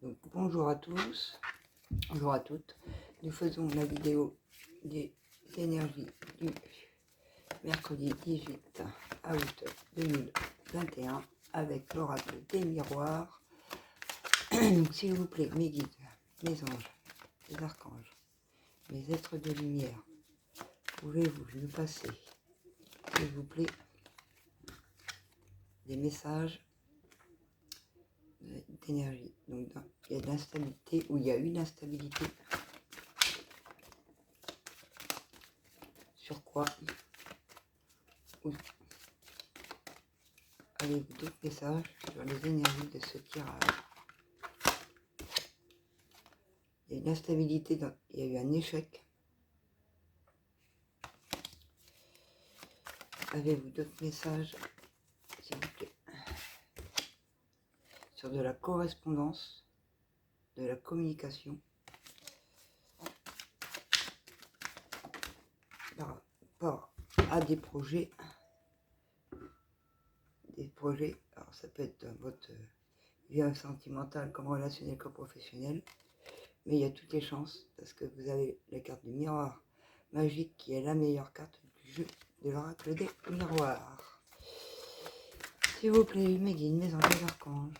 Donc, bonjour à tous, bonjour à toutes. Nous faisons la vidéo des énergies du mercredi 18 août 2021 avec l'oracle des miroirs. Donc, s'il vous plaît, mes guides, mes anges, mes archanges, mes êtres de lumière, pouvez-vous nous passer, s'il vous plaît, des messages d'énergie. Donc, il y a de l'instabilité, ou il y a une instabilité. Sur quoi? Avez-vous d'autres messages sur les énergies de ce tirage? Il y a une instabilité, il y a eu un échec. Avez-vous d'autres messages, s'il vous plaît, sur de la correspondance, de la communication, par rapport à des projets, alors ça peut être dans votre vie sentimentale comme relationnelle comme professionnelle, mais il y a toutes les chances, parce que vous avez la carte du miroir magique qui est la meilleure carte du jeu de l'oracle des miroirs. S'il vous plaît, mes guides, mes anges, mes archanges.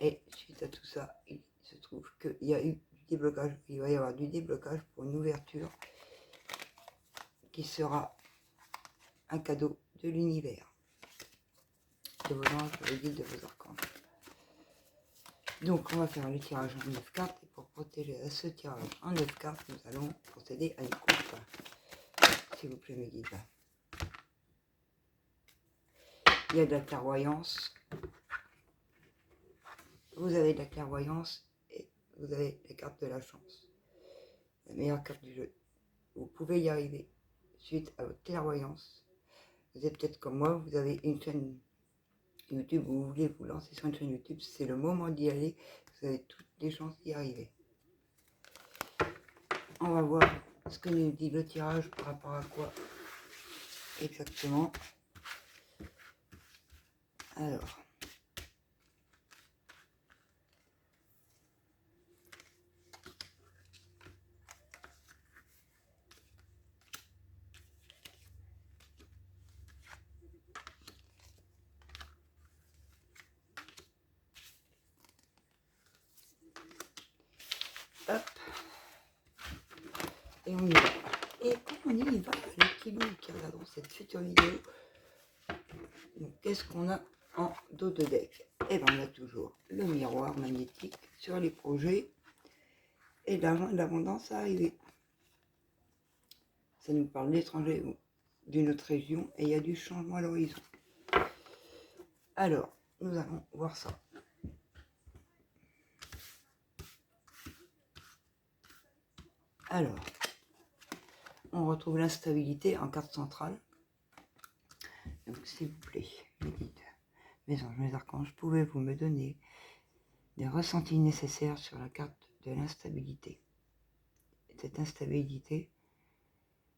Et suite à tout ça, il se trouve qu'il y a eu du déblocage, il va y avoir du déblocage pour une ouverture qui sera un cadeau de l'univers, de vos anges, de vos guides, de vos archanges. Donc on va faire le tirage en 9 cartes, et pour protéger ce tirage en 9 cartes, nous allons procéder à une coupe. S'il vous plaît, mes guides. Il y a de la clairvoyance. Vous avez de la clairvoyance et vous avez les cartes de la chance. La meilleure carte du jeu. Vous pouvez y arriver suite à votre clairvoyance. Vous êtes peut-être comme moi, vous avez une chaîne YouTube, vous voulez vous lancer sur une chaîne YouTube, c'est le moment d'y aller. Vous avez toutes les chances d'y arriver. On va voir ce que nous dit le tirage par rapport à quoi exactement. Alors. Hop. Et on y va. Et quand on y va, les kilos qui regarderont cette future vidéo, qu'est-ce qu'on a en dos de deck? Et bien on a toujours le miroir magnétique sur les projets et l'argent et l'abondance à arriver. Ça nous parle d'étrangers ou d'une autre région et il y a du changement à l'horizon. Alors, nous allons voir ça. Alors, on retrouve l'instabilité en carte centrale. Donc, s'il vous plaît, mes guides, mes anges, mes archanges, pouvez-vous me donner des ressentis nécessaires sur la carte de l'instabilité? Cette instabilité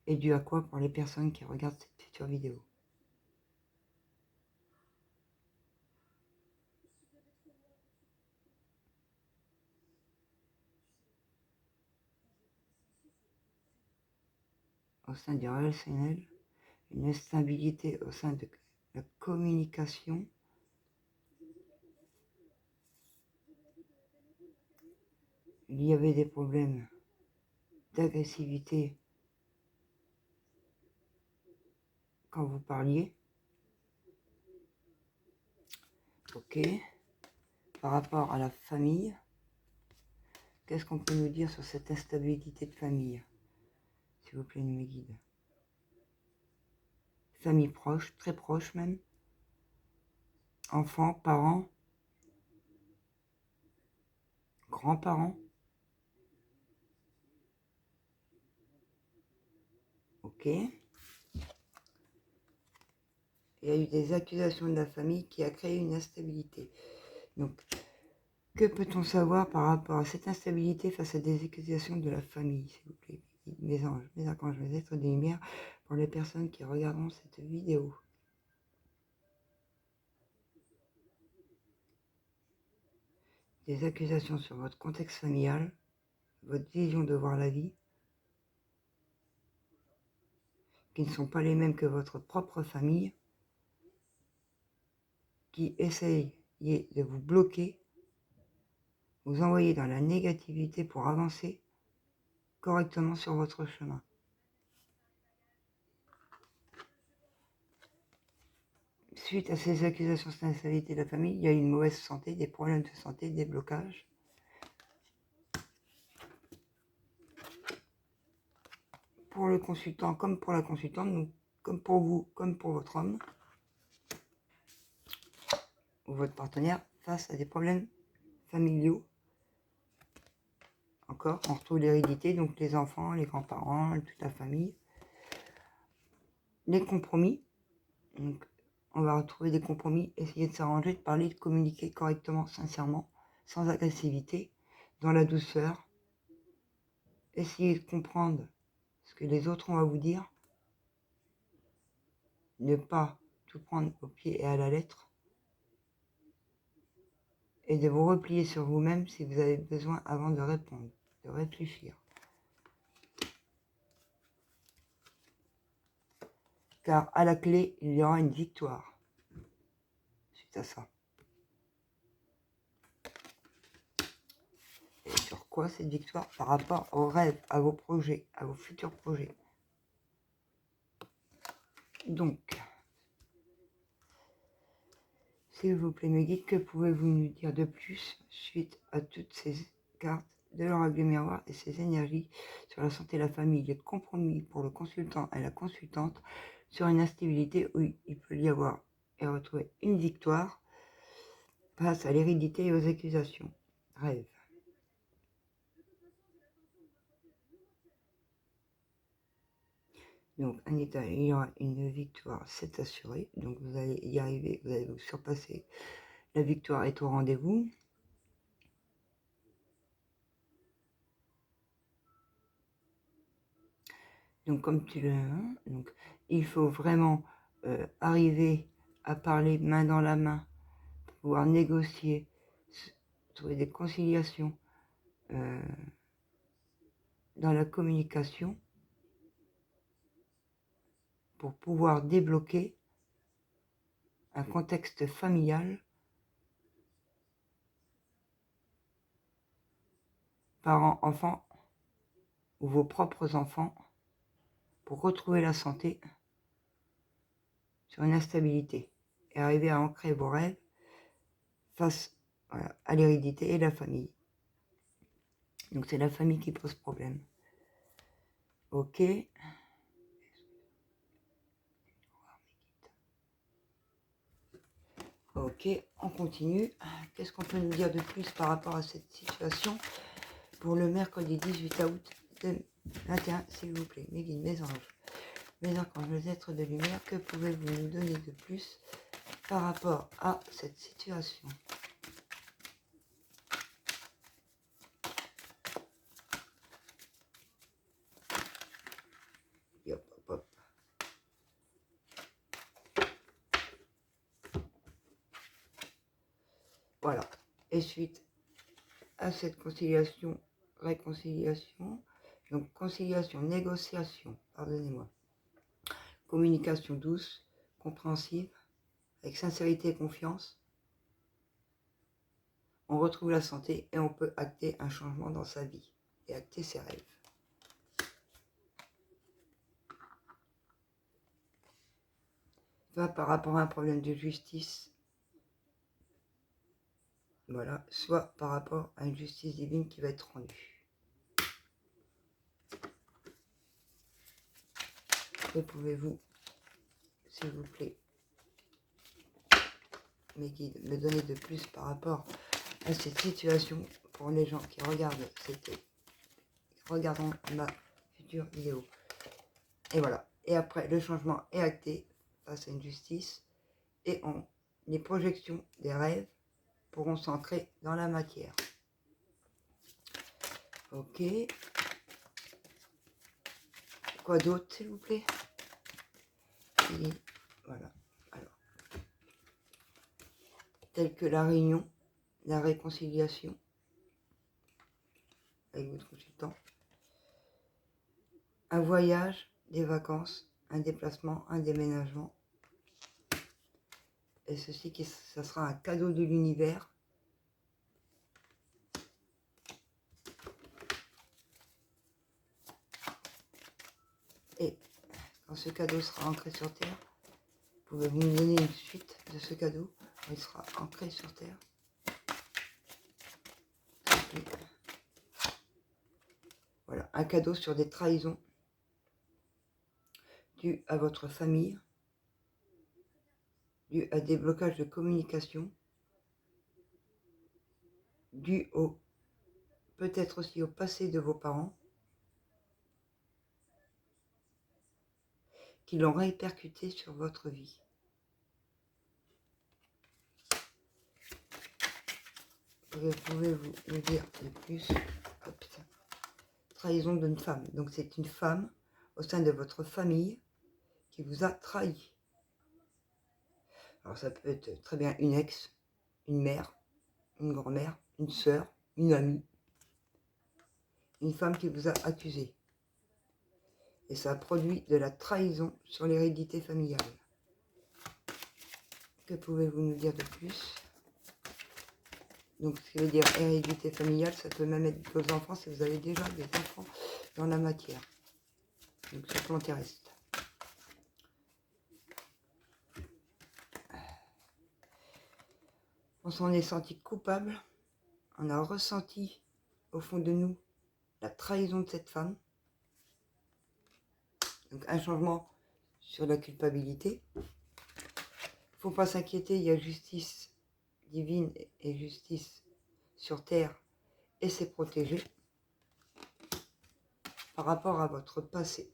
est due à quoi pour les personnes qui regardent cette future vidéo? Au sein du relationnel, une instabilité au sein de la communication, il y avait des problèmes d'agressivité quand vous parliez. Ok. Par rapport à la famille, qu'est-ce qu'on peut nous dire sur cette instabilité de famille? S'il vous plaît, mes guides. Famille proche, très proche même. Enfants, parents, grands-parents. Ok. Il y a eu des accusations de la famille qui a créé une instabilité. Donc, que peut-on savoir par rapport à cette instabilité face à des accusations de la famille, s'il vous plaît? Mes anges, mes archanges, mes êtres de lumière, pour les personnes qui regarderont cette vidéo. des accusations sur votre contexte familial, votre vision de voir la vie, qui ne sont pas les mêmes que votre propre famille, qui essayent de vous bloquer, vous envoyer dans la négativité pour avancer correctement sur votre chemin. Suite à ces accusations sur l'instabilité de la famille, il y a une mauvaise santé, des problèmes de santé, des blocages. Pour le consultant comme pour la consultante, donc comme pour vous, comme pour votre homme ou votre partenaire, face à des problèmes familiaux. Encore, on retrouve l'hérédité, donc les enfants, les grands-parents, toute la famille. Les compromis, donc on va retrouver des compromis, essayer de s'arranger, de parler, de communiquer correctement, sincèrement, sans agressivité, dans la douceur. Essayer de comprendre ce que les autres ont à vous dire. Ne pas tout prendre au pied et à la lettre. Et de vous replier sur vous-même si vous avez besoin avant de répondre, de réfléchir. Car à la clé, il y aura une victoire suite à ça. Et sur quoi cette victoire? Par rapport aux rêves, à vos projets, à vos futurs projets. Donc, s'il vous plaît, mes guides, que pouvez-vous nous dire de plus suite à toutes ces cartes de l'oracle miroir et ces énergies sur la santé, la famille, les compromis pour le consultant et la consultante, sur une instabilité où il peut y avoir et retrouver une victoire face à l'hérédité et aux accusations. Rêve. Donc, Anita, il y aura une victoire, c'est assuré. Donc, vous allez y arriver, vous allez vous surpasser. La victoire est au rendez-vous. Donc, comme tu le... donc, il faut vraiment arriver à parler main dans la main, pouvoir négocier, trouver des conciliations dans la communication pour pouvoir débloquer un contexte familial, parents, enfants ou vos propres enfants, pour retrouver la santé sur une instabilité et arriver à ancrer vos rêves face à l'hérédité et la famille. Donc c'est la famille qui pose problème. Ok. Ok, on continue. Qu'est-ce qu'on peut nous dire de plus par rapport à cette situation pour le mercredi 18 août 2021, s'il vous plaît, mes guides, mes anges, mes archanges, mes êtres de lumière, que pouvez-vous nous donner de plus par rapport à cette situation? Hop, hop, hop. Voilà. Et suite à cette conciliation, réconciliation, donc conciliation, négociation, pardonnez-moi, communication douce, compréhensive, avec sincérité et confiance, on retrouve la santé et on peut acter un changement dans sa vie et acter ses rêves. Soit par rapport à un problème de justice, voilà, soit par rapport à une justice divine qui va être rendue. Que pouvez-vous, s'il vous plaît, mes guides, me donner de plus par rapport à cette situation pour les gens qui regardent regardons ma future vidéo. Et voilà. Et après, le changement est acté face à une justice et les projections des rêves pourront s'ancrer dans la matière. Ok. Quoi d'autre, s'il vous plaît? Et voilà. Alors, tel que la réunion la réconciliation avec votre consultant, un voyage, des vacances, un déplacement, un déménagement. Et ceci, ça sera un cadeau de l'univers. Et quand ce cadeau sera ancré sur Terre, pouvez-vous me donner une suite de ce cadeau? Il sera ancré sur Terre. Voilà, un cadeau sur des trahisons dues à votre famille, dues à des blocages de communication, dues peut-être aussi au passé de vos parents, qui l'ont répercuté sur votre vie. Pouvez-vous me dire de plus? Oh, putain. Trahison d'une femme. Donc c'est une femme au sein de votre famille qui vous a trahi. Alors ça peut être très bien une ex, une mère, une grand-mère, une sœur, une amie. Une femme qui vous a accusé. Et ça produit de la trahison sur l'hérédité familiale. Que pouvez-vous nous dire de plus? Donc ce qui veut dire hérédité familiale, ça peut même être vos enfants si vous avez déjà des enfants dans la matière. Donc sur le plan terrestre. On s'en est senti coupable. On a ressenti au fond de nous la trahison de cette femme. Donc un changement sur la culpabilité. Faut pas s'inquiéter, il y a justice divine et justice sur terre et c'est protégé par rapport à votre passé.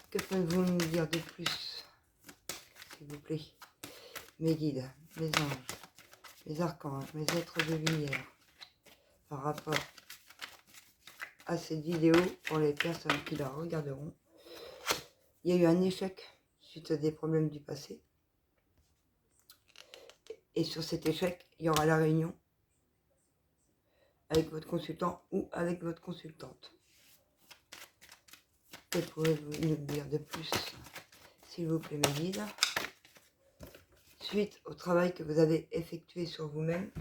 Que pouvez-vous nous dire de plus, s'il vous plaît? Mes guides, mes anges, mes archanges, mes êtres de lumière, par rapport à cette vidéo pour les personnes qui la regarderont. Il y a eu un échec suite à des problèmes du passé. Et sur cet échec, il y aura la réunion avec votre consultant ou avec votre consultante. Que pouvez-vous nous dire de plus, s'il vous plaît, mes guides? Suite au travail que vous avez effectué sur vous-même,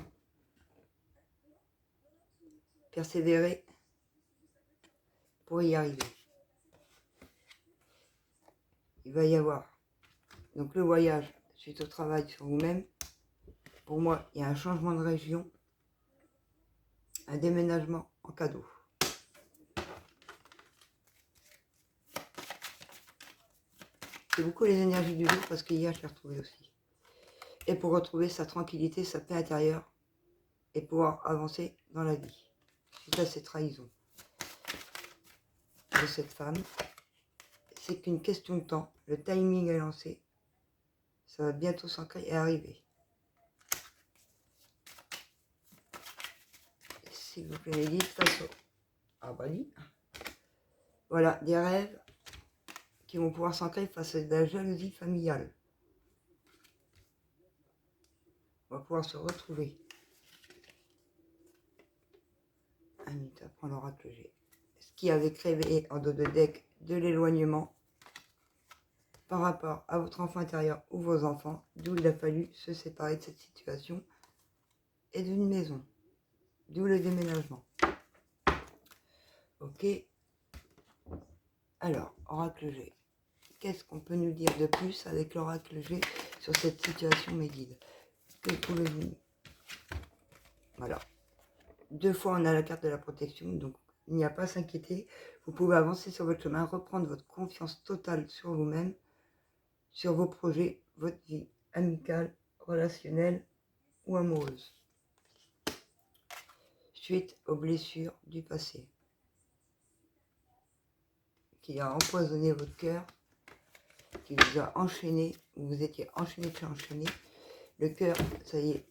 persévérez pour y arriver. Il va y avoir donc le voyage suite au travail sur vous-même. Pour moi, il y a un changement de région, un déménagement en cadeau. C'est beaucoup les énergies du jour parce qu'hier je l'ai retrouvé aussi. Et pour retrouver sa tranquillité, sa paix intérieure et pouvoir avancer dans la vie. Suite à ces trahisons de cette femme, c'est qu'une question de temps. Le timing est lancé. Ça va bientôt s'ancrer et arriver. S'il vous plaît, les guides, face au... Ah bah oui. Voilà, des rêves qui vont pouvoir s'ancrer face à de la jalousie familiale. On va pouvoir se retrouver. Un minute après l'oracle G. Ce qui avait créé en dos de deck de l'éloignement par rapport à votre enfant intérieur ou vos enfants, d'où il a fallu se séparer de cette situation et d'une maison, d'où le déménagement. Ok. Alors, oracle G. Qu'est-ce qu'on peut nous dire de plus avec l'oracle G sur cette situation, mes guides? Que pouvez-vous... Voilà. 2 fois, on a la carte de la protection, donc il n'y a pas à s'inquiéter. Vous pouvez avancer sur votre chemin, reprendre votre confiance totale sur vous-même, sur vos projets, votre vie amicale, relationnelle ou amoureuse. Suite aux blessures du passé qui a empoisonné votre cœur, qui vous a enchaîné, vous étiez enchaîné puis enchaîné. Le cœur, ça y est,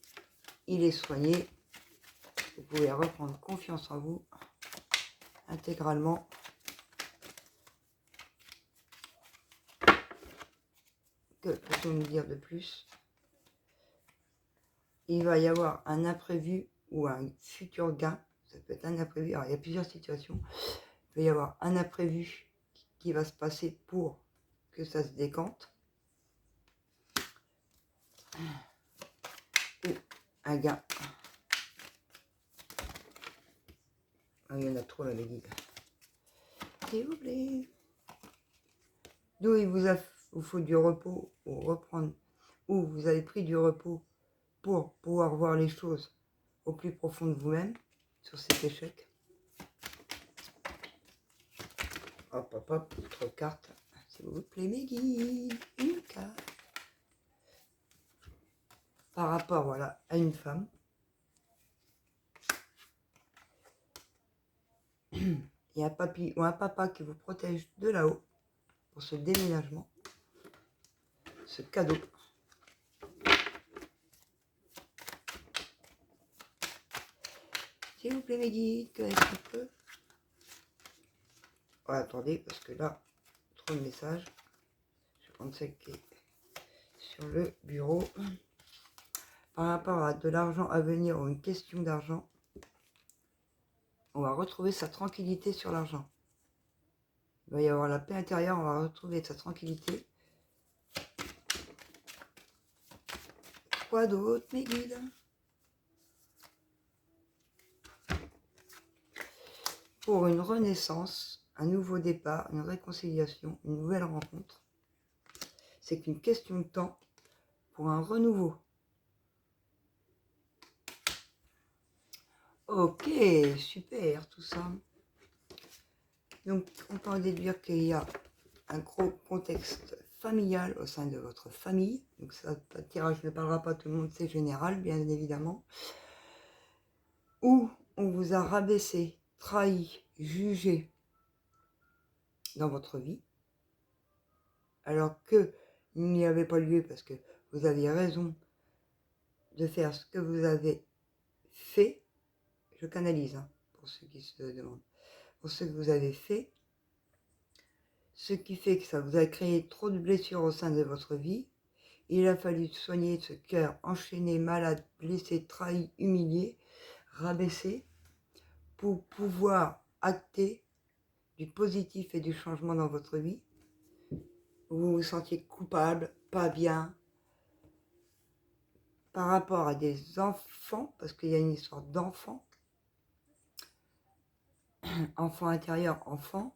il est soigné. Vous pouvez reprendre confiance en vous intégralement. Que peut-on nous dire de plus? il va y avoir un imprévu ou un futur gain. Ça peut être un imprévu. Alors, il y a plusieurs situations. Il peut y avoir un imprévu qui va se passer pour que ça se décante. Ou un gain. Ah, il y en a trop là, les guides. S'il vous plaît. D'où il vous faut du repos pour reprendre. Ou vous avez pris du repos pour pouvoir voir les choses au plus profond de vous-même sur cet échec. Hop, hop, hop, 3 cartes. S'il vous plaît, mes guides, une carte. Par rapport, voilà, à une femme. Il y a un papy ou un papa qui vous protège de là-haut pour ce déménagement, ce cadeau. S'il vous plaît, mes guides, que est-ce qu'on peut... Oh, attendez, parce que là, trop de messages. Je vais prendre celle qui est sur le bureau. Par rapport à de l'argent à venir ou une question d'argent, on va retrouver sa tranquillité sur l'argent. Il va y avoir la paix intérieure, on va retrouver sa tranquillité. Quoi d'autre, mes guides? Pour une renaissance, un nouveau départ, une réconciliation, une nouvelle rencontre. C'est qu'une question de temps pour un renouveau. Ok, super tout ça. Donc on peut en déduire qu'il y a un gros contexte familial au sein de votre famille. Donc ça, le tirage ne parlera pas à tout le monde, c'est général bien évidemment. Où on vous a rabaissé, trahi, jugé dans votre vie. Alors que il n'y avait pas lieu parce que vous aviez raison de faire ce que vous avez fait. Je canalise hein, pour ceux qui se demandent. Pour ce que vous avez fait. Ce qui fait que ça vous a créé trop de blessures au sein de votre vie. Il a fallu soigner ce cœur enchaîné, malade, blessé, trahi, humilié, rabaissé, pour pouvoir acter du positif et du changement dans votre vie. Vous vous sentiez coupable, pas bien, par rapport à des enfants, parce qu'il y a une histoire d'enfants, enfant intérieur, enfant,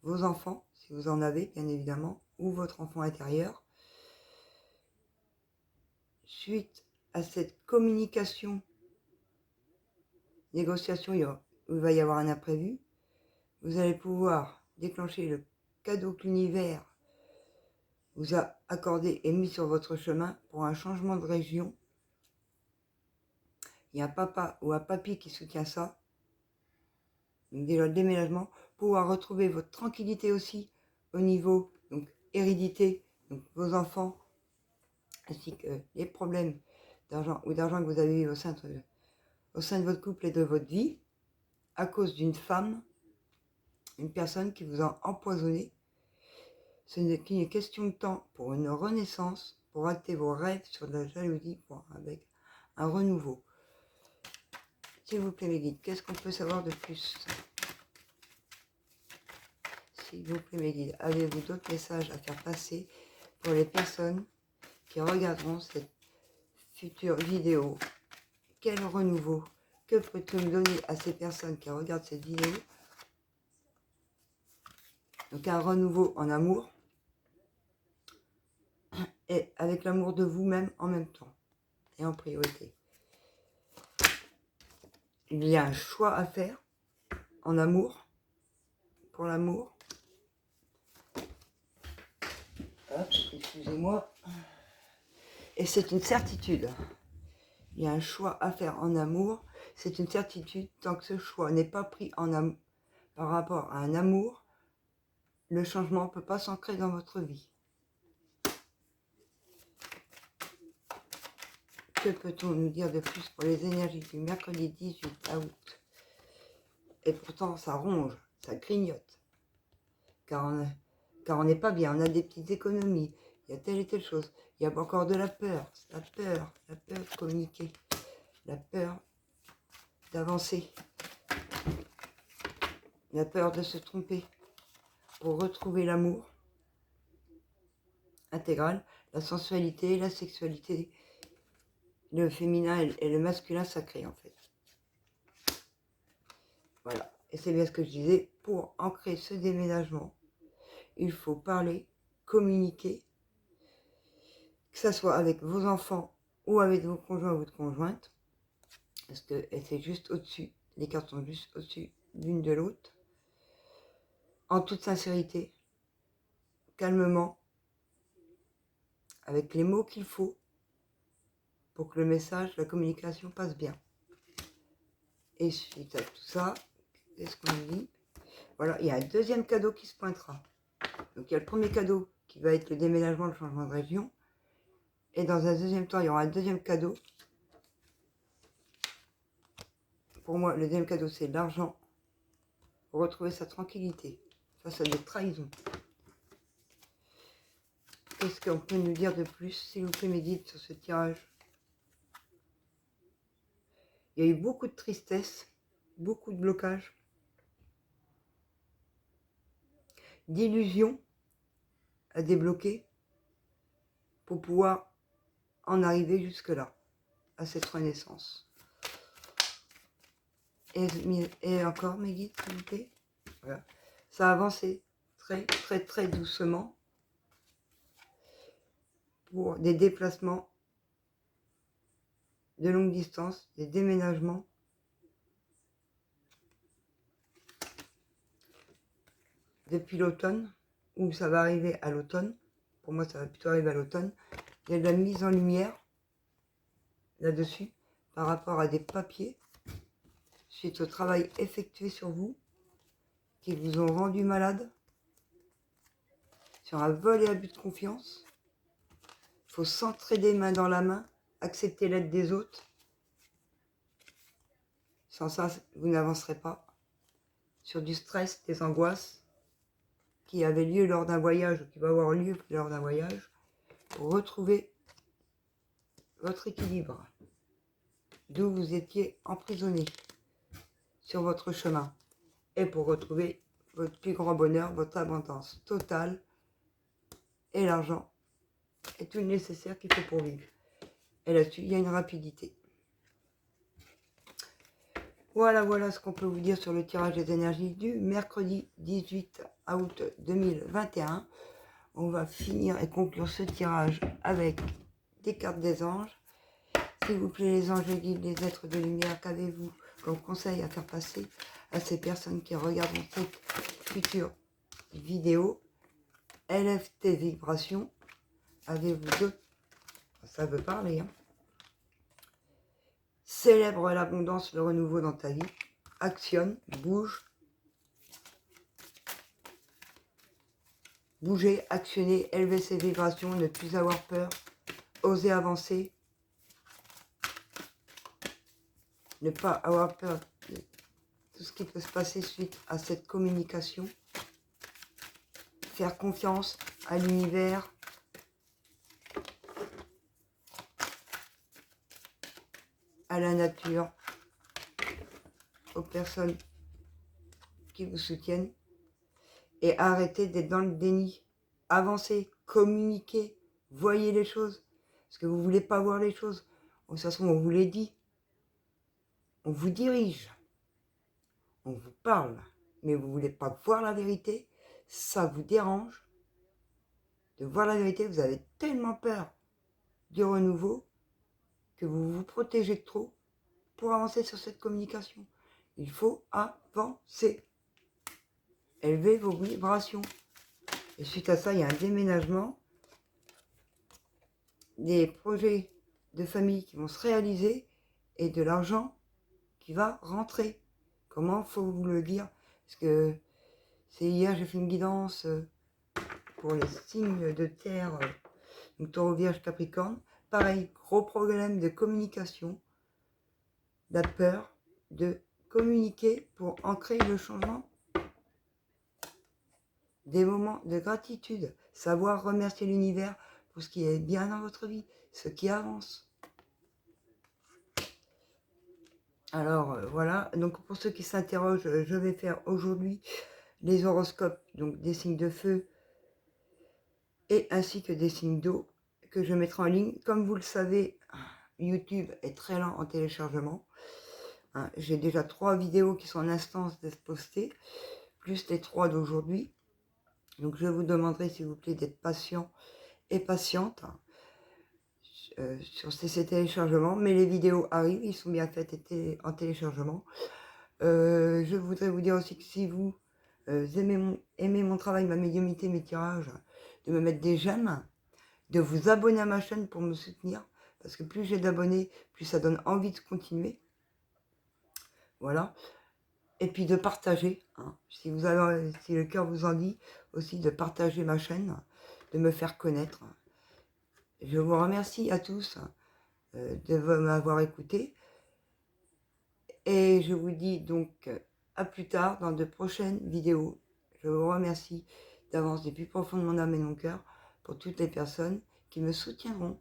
vos enfants, si vous en avez, bien évidemment, ou votre enfant intérieur. Suite à cette communication, négociation, il va y avoir un imprévu, vous allez pouvoir déclencher le cadeau que l'univers vous a accordé et mis sur votre chemin pour un changement de région. Il y a un papa ou un papy qui soutient ça. Donc déjà le déménagement, pouvoir retrouver votre tranquillité aussi au niveau donc hérédité, donc vos enfants, ainsi que les problèmes d'argent ou d'argent que vous avez eu au sein de votre couple et de votre vie, à cause d'une femme, une personne qui vous a empoisonné. Ce n'est qu'une question de temps pour une renaissance, pour acter vos rêves sur de la jalousie, avec un renouveau. S'il vous plaît mes guides, qu'est-ce qu'on peut savoir de plus? S'il vous plaît mes guides, avez-vous d'autres messages à faire passer pour les personnes qui regarderont cette future vidéo? Quel renouveau? Que peut-on donner à ces personnes qui regardent cette vidéo? Donc un renouveau en amour et avec l'amour de vous-même en même temps et en priorité. Il y a un choix à faire en amour, pour l'amour. Excusez-moi. Et c'est une certitude. Il y a un choix à faire en amour. C'est une certitude. Tant que ce choix n'est pas pris par rapport à un amour, le changement ne peut pas s'ancrer dans votre vie. Que peut-on nous dire de plus pour les énergies du mercredi 18 août? Et pourtant, ça ronge, ça grignote. Car on n'est pas bien, on a des petites économies. Il y a telle et telle chose. Il y a encore de la peur de communiquer, la peur d'avancer, la peur de se tromper pour retrouver l'amour intégral, la sensualité, la sexualité, le féminin et le masculin sacré en fait. Voilà, et c'est bien ce que je disais, pour ancrer ce déménagement, il faut parler, communiquer, que ce soit avec vos enfants ou avec vos conjoints ou votre conjointe, parce que c'est juste au-dessus, les cartes sont juste au-dessus l'une de l'autre, en toute sincérité, calmement, avec les mots qu'il faut pour que le message, la communication passe bien. Et suite à tout ça, qu'est-ce qu'on dit? Voilà, il y a un deuxième cadeau qui se pointera. Donc il y a le premier cadeau qui va être le déménagement, le changement de région. Et dans un deuxième temps, il y aura un deuxième cadeau. Pour moi, le deuxième cadeau, c'est l'argent. Pour retrouver sa tranquillité face à des trahisons. Qu'est-ce qu'on peut nous dire de plus, s'il vous plaît, mes guides, sur ce tirage? Il y a eu beaucoup de tristesse, beaucoup de blocages, d'illusions à débloquer pour pouvoir en arriver jusque-là, à cette renaissance. Et encore, mes guides, s'il vous plaît. Voilà. Ça a avancé très doucement pour des déplacements de longue distance, des déménagements. Depuis l'automne, ou ça va arriver à l'automne. Pour moi, ça va plutôt arriver à l'automne. Il y a de la mise en lumière là-dessus par rapport à des papiers suite au travail effectué sur vous qui vous ont rendu malade, sur un vol et abus de confiance. Il faut s'entraider main dans la main, accepter l'aide des autres. Sans ça, vous n'avancerez pas. Sur du stress, des angoisses qui avaient lieu lors d'un voyage ou qui va avoir lieu lors d'un voyage, pour retrouver votre équilibre, d'où vous étiez emprisonné sur votre chemin, et pour retrouver votre plus grand bonheur, votre abondance totale et l'argent et tout le nécessaire qu'il faut pour vivre. Et là-dessus, il y a une rapidité. Voilà ce qu'on peut vous dire sur le tirage des énergies du mercredi 18 août 2021. On va finir et conclure ce tirage avec des cartes des anges. S'il vous plaît, les anges, les guides, les êtres de lumière, qu'avez-vous comme conseil à faire passer à ces personnes qui regardent cette future vidéo? LFT Vibration, avez-vous d'autres? Ça veut parler, hein. Célèbre l'abondance, le renouveau dans ta vie. Actionne, bouge. Bouger, actionner, élever ses vibrations, ne plus avoir peur, oser avancer. Ne pas avoir peur de tout ce qui peut se passer suite à cette communication. Faire confiance à l'univers. À la nature, aux personnes qui vous soutiennent, et arrêtez d'être dans le déni. Avancez, communiquez, voyez les choses, parce que vous ne voulez pas voir les choses. De toute façon, on vous les dit, on vous dirige, on vous parle, mais vous ne voulez pas voir la vérité, ça vous dérange de voir la vérité, vous avez tellement peur du renouveau que vous vous protégez de trop pour avancer sur cette communication. Il faut avancer. Élevez vos vibrations. Et suite à ça, il y a un déménagement, des projets de famille qui vont se réaliser et de l'argent qui va rentrer. Comment faut vous le dire? Parce que c'est hier, j'ai fait une guidance pour les signes de terre, donc Taureau, Vierge, Capricorne. Pareil, gros problème de communication, la peur de communiquer pour ancrer le changement. Des moments de gratitude, savoir remercier l'univers pour ce qui est bien dans votre vie, ce qui avance. Alors voilà, donc pour ceux qui s'interrogent, je vais faire aujourd'hui les horoscopes, donc des signes de feu et ainsi que des signes d'eau que je mettrai en ligne. Comme vous le savez, YouTube est très lent en téléchargement. Hein, j'ai déjà 3 vidéos qui sont en instance d'être postées, plus les 3 d'aujourd'hui. Donc je vous demanderai s'il vous plaît d'être patient et patiente sur ces téléchargements. Mais les vidéos arrivent, ils sont bien faites en téléchargement. Je voudrais vous dire aussi que si vous aimez mon travail, ma médiumnité, mes tirages, de me mettre des j'aime, de vous abonner à ma chaîne pour me soutenir, parce que plus j'ai d'abonnés, plus ça donne envie de continuer. Voilà. Et puis de partager, hein, si le cœur vous en dit, aussi de partager ma chaîne, de me faire connaître. Je vous remercie à tous de m'avoir écouté. Et je vous dis donc à plus tard dans de prochaines vidéos. Je vous remercie d'avance du plus profond de mon âme et de mon cœur pour toutes les personnes qui me soutiendront.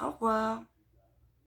Au revoir.